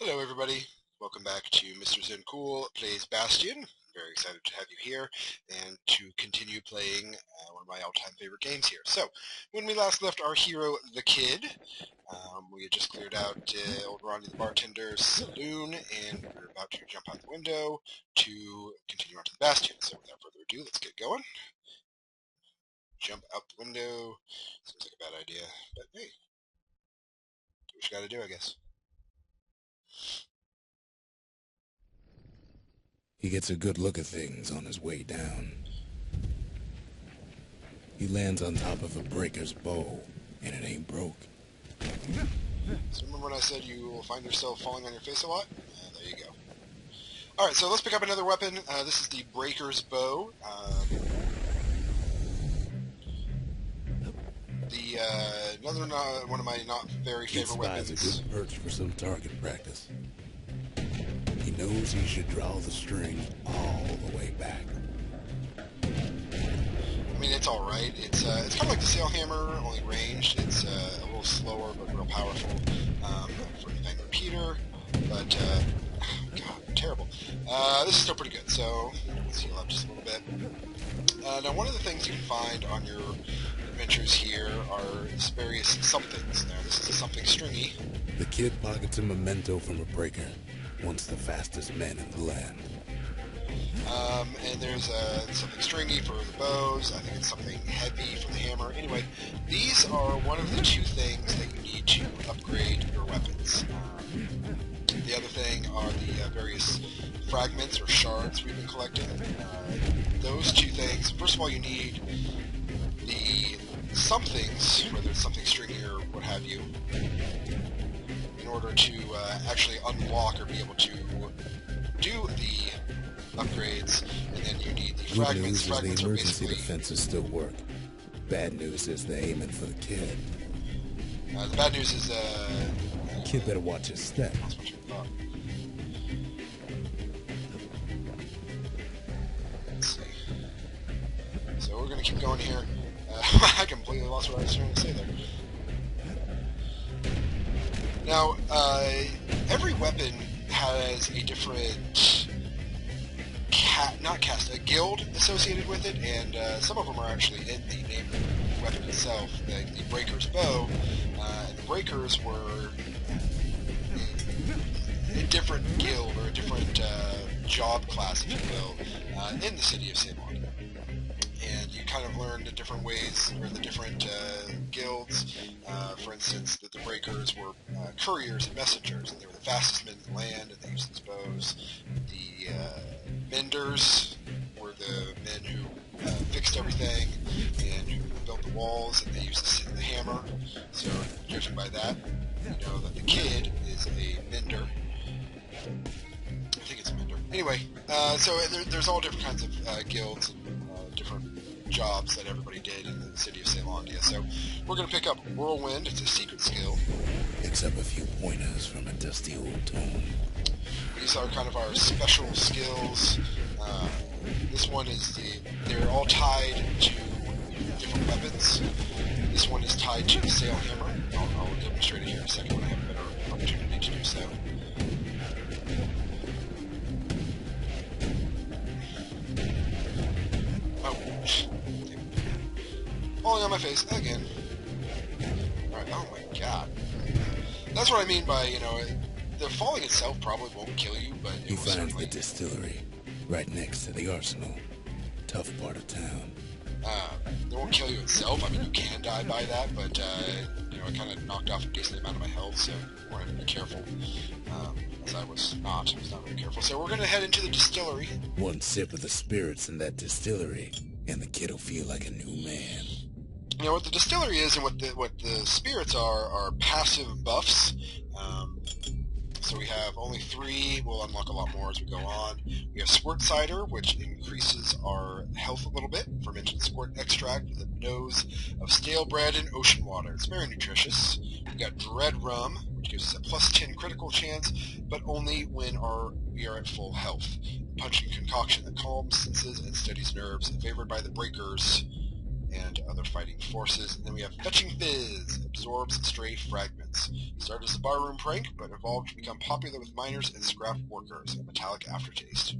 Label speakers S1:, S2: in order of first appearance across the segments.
S1: Hello everybody, welcome back to Mr. Zen Cool Plays Bastion. Very excited to have you here and to continue playing one of my all-time favorite games here. So, when we last left our hero, the Kid, we had just cleared out old Ronnie the bartender's saloon, and we were about to jump out the window to continue on to the Bastion. So without further ado, let's get going. Jump out the window. Seems like a bad idea, but hey, do what you gotta do, I guess.
S2: He gets a good look at things on his way down. He lands on top of a breaker's bow, and it ain't broke.
S1: So remember when I said you will find yourself falling on your face a lot? There you go. Alright, so let's pick up another weapon. This is the breaker's bow. Another one of my not very favorite weapons.
S2: It's a good perch for some target practice. He knows he should draw the string all the way back.
S1: I mean, it's alright. It's kind of like the sail hammer, only ranged. It's a little slower, but real powerful for the Vanguard repeater. But, God, terrible. This is still pretty good, so let's heal up just a little bit. Now, one of the things you can find on your adventures here are various somethings. Now, this is a something stringy.
S2: The Kid pockets a memento from a breaker, once the fastest man in the land.
S1: And there's something stringy for the bows. I think it's something heavy for the hammer. Anyway, these are one of the two things that you need to upgrade your weapons. The other thing are the various fragments or shards we've been collecting. Those two things, first of all, you need the somethings, whether it's something stringy or what have you, in order to actually unlock or be able to do the upgrades, and then you need the
S2: Good
S1: fragments.
S2: news is
S1: Fragments
S2: the
S1: are
S2: emergency
S1: basically...
S2: defenses still work. Bad news is they're aiming for the Kid.
S1: the bad news is...
S2: Kid better watch his step.
S1: That's what you thought. Let's see. So we're going to keep going here. I completely lost what I was trying to say there. Now, every weapon has a different a guild associated with it, and some of them are actually in the name of the weapon itself. The Breaker's Bow, and the Breakers were a different guild, or a different job class, if you will, in the city of Ceylon. And you kind of learn the different ways, or the different guilds. For instance, that the Breakers were couriers and messengers, and they were the fastest men in the land, and they used these bows. The Menders were the men who fixed everything, and who built the walls, and they used the hammer. So, judging by that, you know that the Kid is a Mender. I think it's a Mender. Anyway, so there's all different kinds of guilds and different jobs that everybody did in the city of Ceylondia. So we're going to pick up Whirlwind. It's a secret skill.
S2: Picks up a few pointers from a dusty old tome.
S1: These are kind of our special skills. This one is they're all tied to different weapons. This one is tied to the sail hammer. I'll demonstrate it here in a second when I have a better opportunity to do so. Falling on my face again. Alright, oh my god. That's what I mean by, the falling itself probably won't kill you, but it
S2: He
S1: will
S2: finds
S1: certainly...
S2: the distillery, right next to the arsenal. Tough part of town.
S1: It won't kill you itself. I mean, you can die by that, but, it kind of knocked off a decent amount of my health, so I wanted to be careful. As I was not very careful. So we're going to head into the distillery.
S2: One sip of the spirits in that distillery, and the Kid will feel like a new man.
S1: What the distillery is and what the spirits are passive buffs. So we have only 3. We'll unlock a lot more as we go on. We have Squirt Cider, which increases our health a little bit. Fermented Squirt Extract with a nose of stale bread and ocean water. It's very nutritious. We've got Dread Rum, which gives us a +10 critical chance, but only when we are at full health. Punching concoction that calms senses and steadies nerves, favored by the Breakers. and other fighting forces. And then we have Fetching Fizz, absorbs stray fragments. Started as a barroom prank, but evolved to become popular with miners and scrap workers, a metallic aftertaste.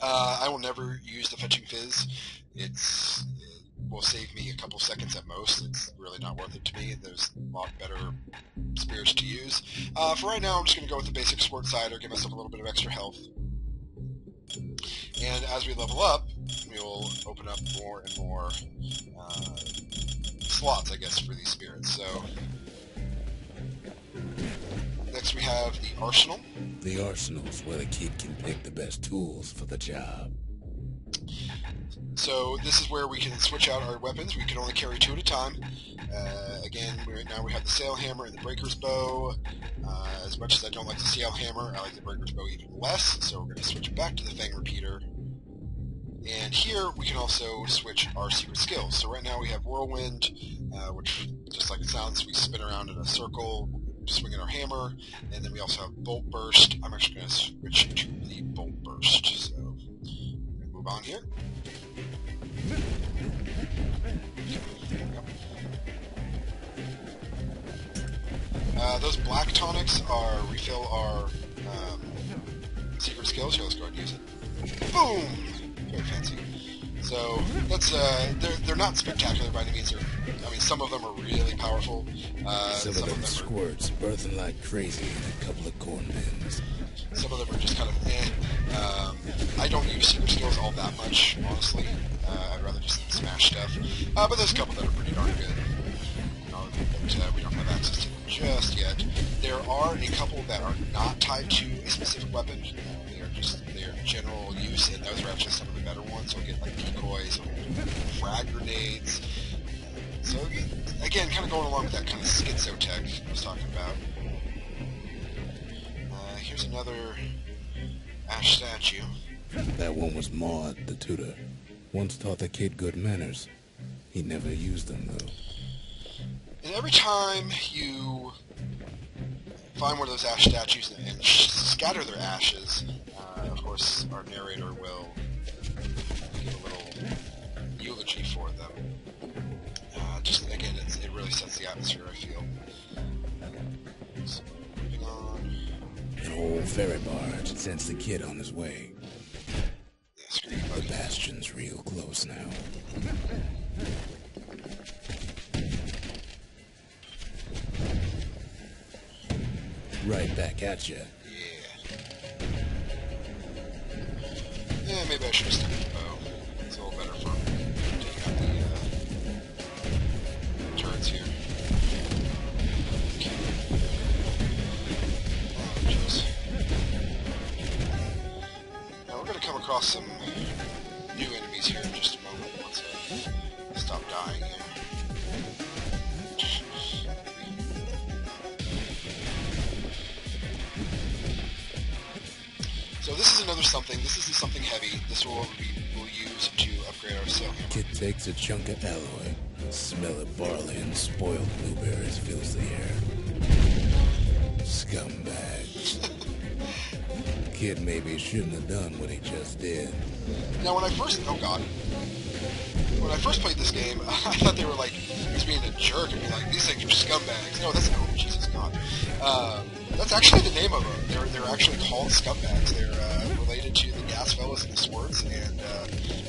S1: I will never use the Fetching Fizz. It will save me a couple seconds at most. It's really not worth it to me. There's a lot better spirits to use. For right now, I'm just going to go with the basic Sword Cider, give myself a little bit of extra health. And as we level up, we will open up more and more slots, I guess, for these spirits. So next we have the Arsenal.
S2: The arsenal's where the kid can pick the best tools for the job.
S1: So this is where we can switch out our weapons. We can only carry 2 at a time. Again, right now we have the Sail Hammer and the Breaker's Bow. As much as I don't like the Sail Hammer, I like the Breaker's Bow even less, so we're going to switch back to the Fang Repeater. And here we can also switch our secret skills. So right now we have Whirlwind, which, just like it sounds, we spin around in a circle, swinging our hammer, and then we also have Bolt Burst. I'm actually going to switch to the Bolt Burst. So I'm going to move on here. Those black tonics are refill our secret skills. Here, let's go ahead and use it. Boom! Very fancy. So that's they're not spectacular by any means. I mean, some of them are really powerful.
S2: Some of them squirts, birthing like crazy in a couple of corn bins.
S1: Some of them are just kind of eh. I don't use secret skills all that much, honestly. I'd rather just smash stuff. But there's a couple that are pretty darn good. But we don't have access to them just yet. There are a couple that are not tied to a specific weapon. They are general use, and those are actually some of the better ones. So we'll get like decoys, frag grenades. So again, kind of going along with that kind of schizo tech I was talking about. Here's another Ash statue.
S2: That one was Maud, the tutor. Once taught the kid good manners. He never used them, though.
S1: And every time you find one of those ash statues and scatter their ashes, of course, our narrator will give a little eulogy for them. Just, again, it really sets the atmosphere, I feel. So, moving on.
S2: An old ferry barge sends the kid on his way.
S1: Yeah, screw you, buddy.
S2: The Bastion's real close now. Right back at you.
S1: Yeah, maybe I should have stuck with the bow. It's a little better for taking out the turrets here. Okay. Oh, jeez. Now we're going to come across some new enemies here in just a moment once I stop dying here. So this is another something. This isn't something heavy. This will we'll use to upgrade our sail hammer.
S2: Kid takes a chunk of alloy. Smell of barley and spoiled blueberries fills the air. Scumbag. Kid maybe shouldn't have done what he just did.
S1: Now when I first... Oh god. When I first played this game, I thought they were like... He was being a jerk and be like, these things are scumbags. No, that's... Oh, Jesus God. That's actually the name of them. They're actually called scumbags. They're related to the gas fellas and the swords, and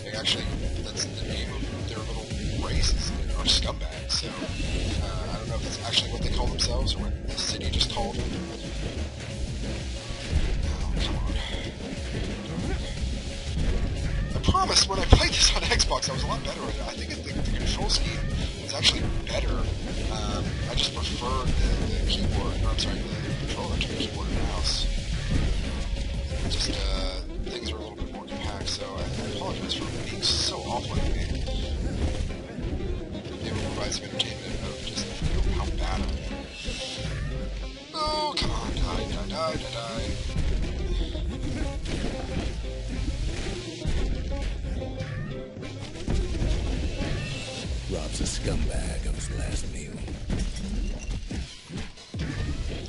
S1: they actually, that's the name of their little races, are scumbags. So I don't know if that's actually what they call themselves or what the city just called them. Oh, come on. I promise when I played this on Xbox I was a lot better at it. I think the control scheme was actually better. I just prefer the keyboard, or I'm sorry, the controller to the keyboard and mouse. Just, things are a little bit more compact, so I apologize for being so awful at the game. Maybe we'll provide some entertainment of just how bad I am. Oh, come on, die.
S2: Rob's a scumbag of his last meal.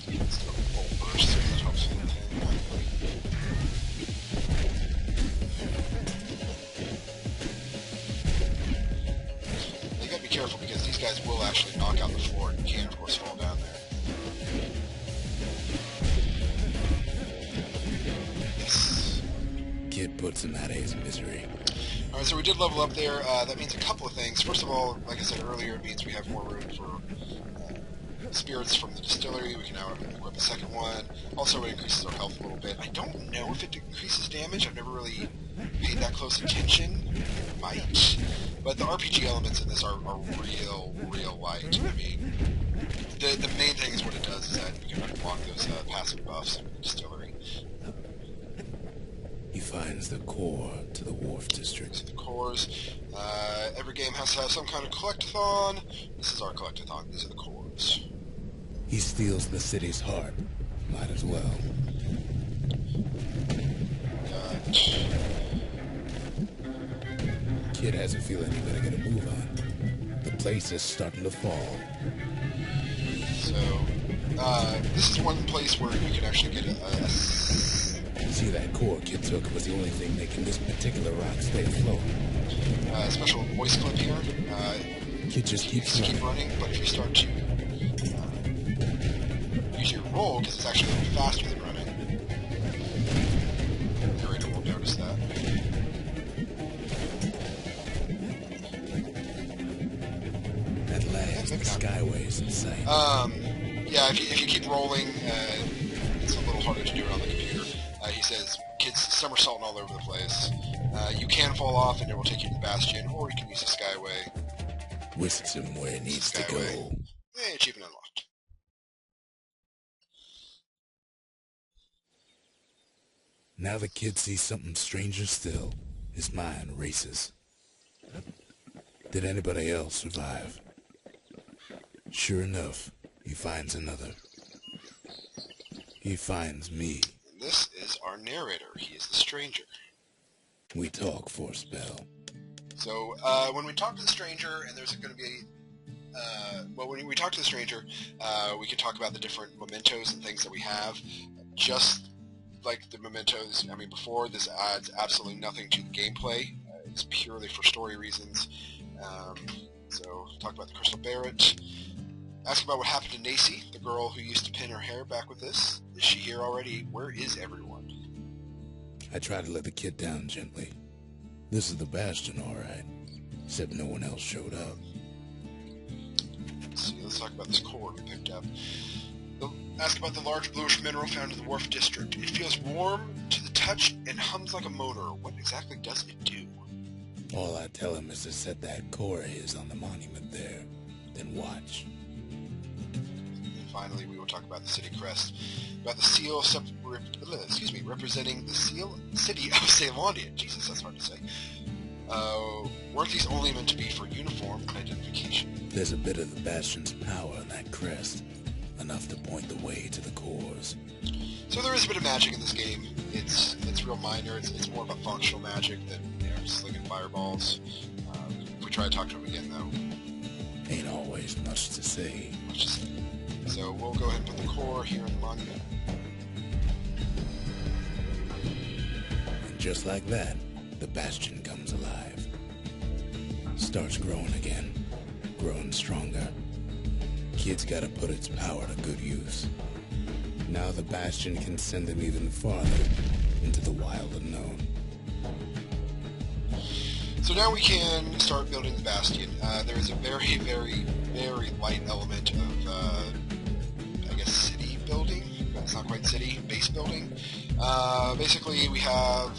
S1: Let's go Bolt Burst, see if that helps anything.
S2: puts him out of his misery.
S1: Alright, so we did level up there. That means a couple of things. First of all, like I said earlier, it means we have more room for spirits from the distillery. We can now equip a second one. Also, it increases our health a little bit. I don't know if it increases damage. I've never really paid that close attention. It might. But the RPG elements in this are real light. I mean, the main thing is what it does is that you can unlock those passive buffs in the distillery.
S2: He finds the core to the Wharf District.
S1: So the cores. Every game has to have some kind of collectathon. This is our collectathon. These are the cores.
S2: He steals the city's heart. Might as well. Kid has a feeling he better get a move on. The place is starting to fall.
S1: So, this is one place where you can actually get a
S2: See, that core Kid took was the only thing making this particular rock stay afloat.
S1: special voice clip here.
S2: Kid just keeps
S1: running, but if you start to use your roll, because it's actually a little faster than running, the narrator will notice that.
S2: At last, the Skyway's in sight.
S1: Yeah, if you keep rolling, it's a little harder to do it on the computer. He says, kids somersaulting all over the place. You can fall off and it will take you to the Bastion, or you can use the Skyway.
S2: Whisks him where it needs to go.
S1: Achievement unlocked.
S2: Now the kid sees something stranger still. His mind races. Did anybody else survive? Sure enough, he finds another. He finds me.
S1: And this is our narrator. He is the stranger.
S2: We talk for a spell.
S1: So, when we talk to the stranger, and there's going to be when we talk to the stranger, we can talk about the different mementos and things that we have. Just like the mementos, I mean, before, this adds absolutely nothing to the gameplay. It's purely for story reasons. So, talk about the Crystal Barret. Ask about what happened to Nacy, the girl who used to pin her hair back with this. Is she here already? Where is everyone?
S2: I try to let the kid down gently. This is the Bastion, all right. Except no one else showed up.
S1: Let's see, let's talk about this core we picked up. Ask about the large bluish mineral found in the Wharf District. It feels warm to the touch and hums like a motor. What exactly does it do?
S2: All I tell him is to set that core of his on the monument there. Then watch.
S1: And finally, we will talk about the city crest. About the seal representing the city of Ceylondia. Jesus, that's hard to say. Weren't these only meant to be for uniform and identification?
S2: There's a bit of the Bastion's power in that crest. Enough to point the way to the cores.
S1: So there is a bit of magic in this game. It's real minor. It's more of a functional magic than slinging fireballs. If we try to talk to him again, though,
S2: ain't always much to say.
S1: So we'll go ahead and put the core here in the monument.
S2: And just like that, the Bastion comes alive. Starts growing again. Growing stronger. Kid's gotta put its power to good use. Now the Bastion can send him even farther into the wild unknown.
S1: So now we can start building the Bastion. There is a very, very, very light element of, I guess, city building. It's not quite city, base building. Basically, we have,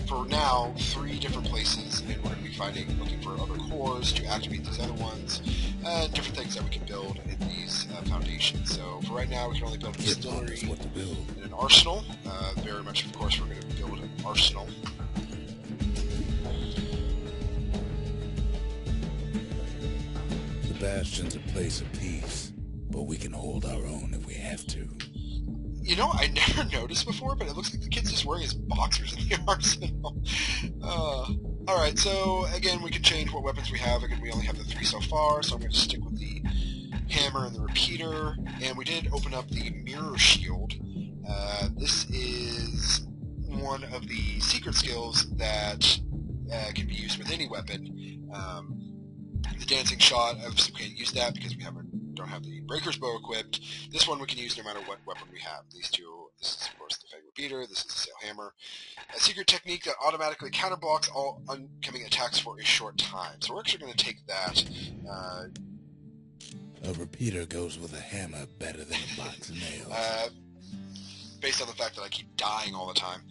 S1: for now, 3 different places, and we're going to be looking for other cores to activate these other ones, and different things that we can build in these foundations. So for right now, we can only build a distillery and an arsenal. Very much, of course, we're going to build an arsenal.
S2: The Bastion's a place of peace, but we can hold our own if we have to.
S1: You know, I never noticed before, but it looks like the kid's just wearing his boxers in the arsenal. Alright, so again, we can change what weapons we have. Again, we only have the 3 so far, so I'm going to stick with the hammer and the repeater. And we did open up the mirror shield. This is one of the secret skills that can be used with any weapon. The dancing shot, obviously we can't use that because we have don't have the Breaker's Bow equipped. This one we can use no matter what weapon we have. These two, this is of course the Fang Repeater, this is the Sail Hammer. A secret technique that automatically counterblocks all oncoming attacks for a short time. So we're actually going to take that.
S2: A repeater goes with a hammer better than a box of nails.
S1: Based on the fact that I keep dying all the time.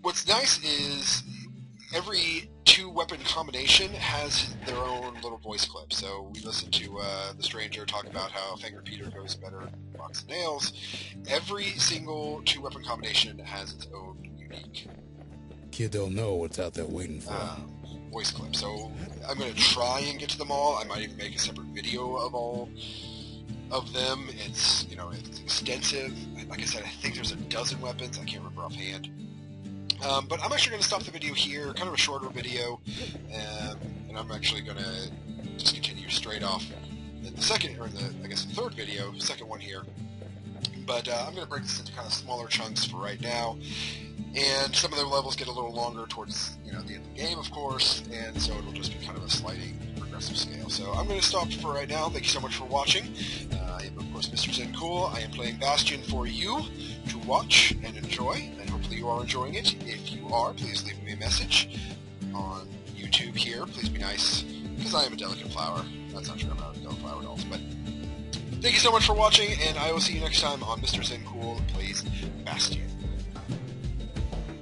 S1: What's nice is every 2-weapon combination has their own little voice clip. So we listened to the Stranger talk about how Fang Repeater goes better than a box of nails. Every single 2-weapon combination has its own unique
S2: Kid don't know what's out there waiting for him.
S1: Voice clip. So I'm going to try and get to them all. I might even make a separate video of all of them. It's, you know, it's extensive. Like I said, I think there's a dozen weapons. I can't remember offhand. But I'm actually going to stop the video here, kind of a shorter video, and I'm actually going to just continue straight off in the second, or in the, I guess, the third video, second one here. But I'm going to break this into kind of smaller chunks for right now. And some of the levels get a little longer towards, you know, the end of the game, of course, and so it'll just be kind of a sliding progressive scale. So I'm going to stop for right now. Thank you so much for watching. I am, of course, Mr. Zen Cool. I am playing Bastion for you to watch and enjoy, and hopefully you are enjoying it. If you are, please leave me a message on YouTube here. Please be nice, because I am a delicate flower. That's not true, I'm not a delicate flower at all, but thank you so much for watching, and I will see you next time on Mr. Zen Cool Plays Bastion.